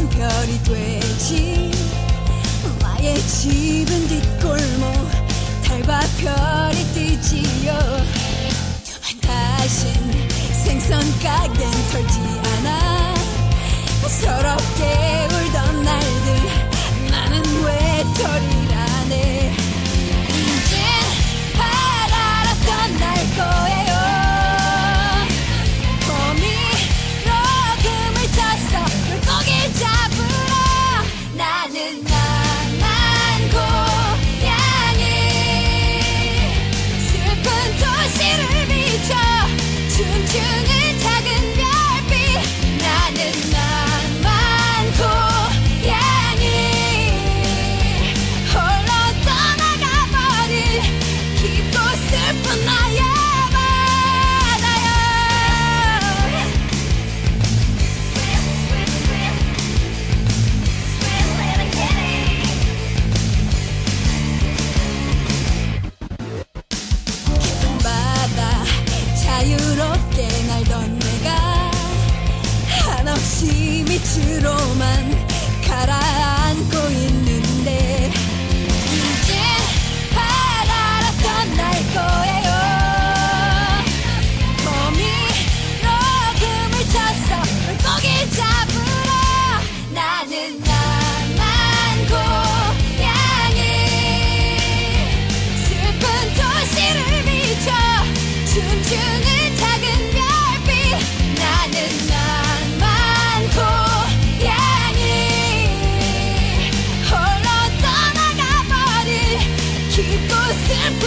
난 별이 되지. 나의 집은 뒷골목 달과 별이 뜨지요. 다신 생선 가게는 털지 않아. 서럽게 울던 날들 나는 외톨이라네. 이젠 바다로 떠날 거예요. 거미로 금을 쳐서 물고기 잡으러. 나는 나만 고양이 슬픈 도시를 비춰 춤추는 작은 별빛. 나는 나만 고양이 홀로 떠나가버린 깊고 슬픈 나의 바다야. 깊은 바다 자유롭게 날던 내가 한없이 밑으로만 가라앉고 있는데. 이제 바다로 떠날 거예요. 거미로 금을 쳐서 물고기 잡으러. 나는 나만 고양이 슬픈 도시를 비춰 춤추는 작은 별빛. 나는 나만 고양이 홀로 떠나가버린 깊고 슬픈